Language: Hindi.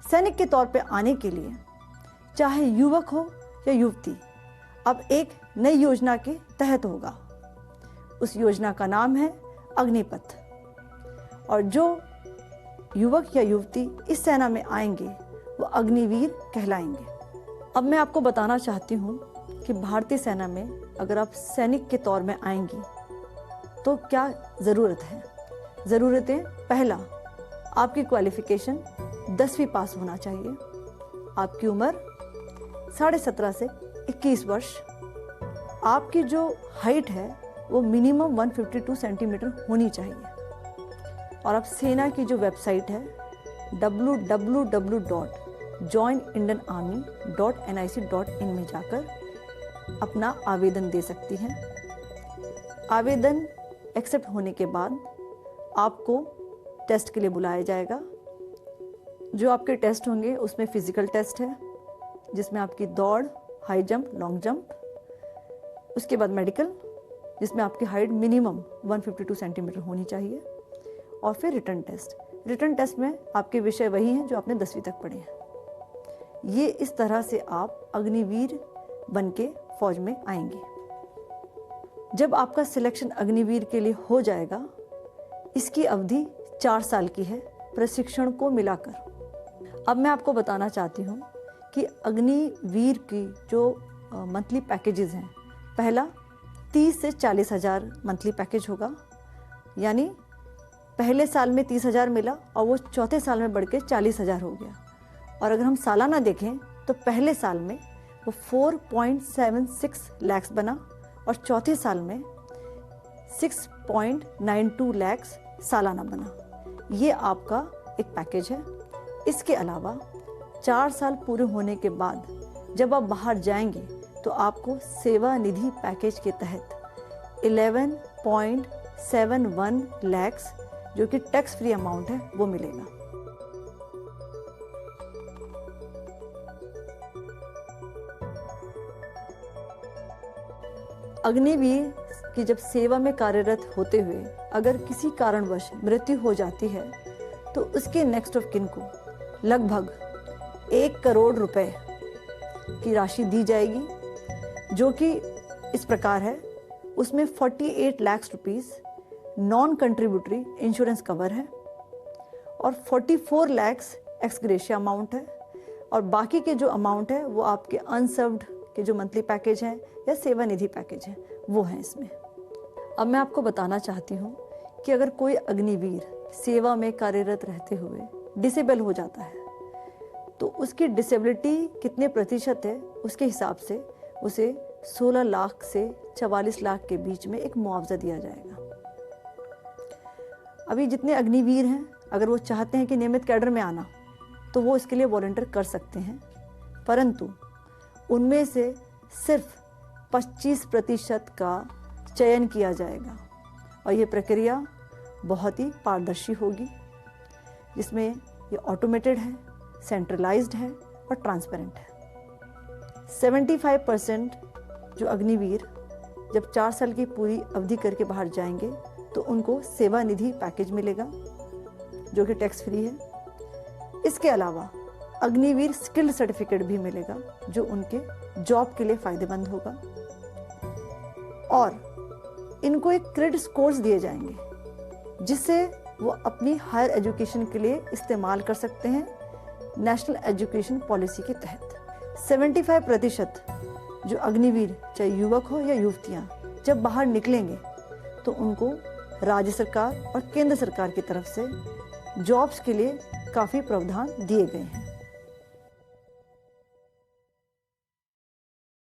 सैनिक के तौर पे आने के लिए चाहे युवक हो या युवती अब एक नई योजना के तहत होगा। उस योजना का नाम है अग्निपथ। और जो युवक या युवती इस सेना में आएंगे वो अग्निवीर कहलाएंगे। अब मैं आपको बताना चाहती हूँ कि भारतीय सेना में अगर आप सैनिक के तौर में आएंगी तो क्या ज़रूरत है। ज़रूरतें, पहला, आपकी क्वालिफ़िकेशन 10वीं पास होना चाहिए। आपकी उम्र 17.5 से 21 वर्ष। आपकी जो हाइट है वो मिनिमम 152 सेंटीमीटर होनी चाहिए। और आप सेना की जो वेबसाइट है www.joinindianarmy.nic.in में जाकर अपना आवेदन दे सकती हैं। आवेदन एक्सेप्ट होने के बाद आपको टेस्ट के लिए बुलाया जाएगा। जो आपके टेस्ट होंगे उसमें फिजिकल टेस्ट है जिसमें आपकी दौड़, हाई जंप, लॉन्ग जंप, उसके बाद मेडिकल जिसमें आपकी हाइट मिनिमम 152 सेंटीमीटर होनी चाहिए, और फिर रिटर्न टेस्ट। रिटर्न टेस्ट में आपके विषय वही हैं जो आपने 10वीं तक पढ़े हैं। ये इस तरह से आप अग्निवीर बन के फौज में आएंगे। जब आपका सिलेक्शन अग्निवीर के लिए हो जाएगा, इसकी अवधि 4 साल की है प्रशिक्षण को मिलाकर। अब मैं आपको बताना चाहती हूँ कि अग्निवीर की जो मंथली पैकेजेस हैं, पहला 30 से 40 हज़ार मंथली पैकेज होगा, यानी पहले साल में 30,000 मिला और वो चौथे साल में बढ़ के 40,000 हो गया। और अगर हम सालाना देखें तो पहले साल में वो 4.76 लाख बना और चौथे साल में 6.92 लाख सालाना बना। ये आपका एक पैकेज है। इसके अलावा 4 साल पूरे होने के बाद जब आप बाहर जाएंगे तो आपको सेवा निधि पैकेज के तहत 11.71 लाख जो कि टैक्स फ्री अमाउंट है वो मिलेगा। अग्निवीर की जब सेवा में कार्यरत होते हुए अगर किसी कारणवश मृत्यु हो जाती है तो उसके नेक्स्ट ऑफ किन को लगभग 1 करोड़ रुपए की राशि दी जाएगी, जो कि इस प्रकार है। उसमें 48 lakh rupees non contributory insurance cover है और 44 लाख एक्स ग्रेशिया अमाउंट है, और बाकी के जो अमाउंट है वो आपके अनसर्व्ड के जो मंथली पैकेज हैं या सेवा निधि पैकेज है वो है इसमें। अब मैं आपको बताना चाहती हूँ कि अगर कोई अग्निवीर सेवा में कार्यरत रहते हुए डिसेबल हो जाता है तो उसकी डिसेबिलिटी कितने प्रतिशत है उसके हिसाब से उसे 16 लाख से 44 लाख के बीच में एक मुआवजा दिया जाएगा। अभी जितने अग्निवीर हैं अगर वो चाहते हैं कि नियमित कैडर में आना तो वो इसके लिए वॉलंटियर कर सकते हैं, परंतु उनमें से सिर्फ 25% का चयन किया जाएगा और ये प्रक्रिया बहुत ही पारदर्शी होगी, जिसमें ये ऑटोमेटेड है, सेंट्रलाइज्ड है और ट्रांसपेरेंट है। 75% जो अग्निवीर जब 4 साल की पूरी अवधि करके बाहर जाएंगे तो उनको सेवा निधि पैकेज मिलेगा जो कि टैक्स फ्री है। इसके अलावा अग्निवीर स्किल्ड सर्टिफिकेट भी मिलेगा जो उनके जॉब के लिए फायदेमंद होगा, और इनको एक क्रेडिट स्कोर्स दिए जाएंगे जिससे वो अपनी हायर एजुकेशन के लिए इस्तेमाल कर सकते हैं नेशनल एजुकेशन पॉलिसी के तहत। 75% जो अग्निवीर चाहे युवक हो या युवतियां जब बाहर निकलेंगे तो उनको राज्य सरकार और केंद्र सरकार की तरफ से जॉब्स के लिए काफ़ी प्रावधान दिए गए हैं।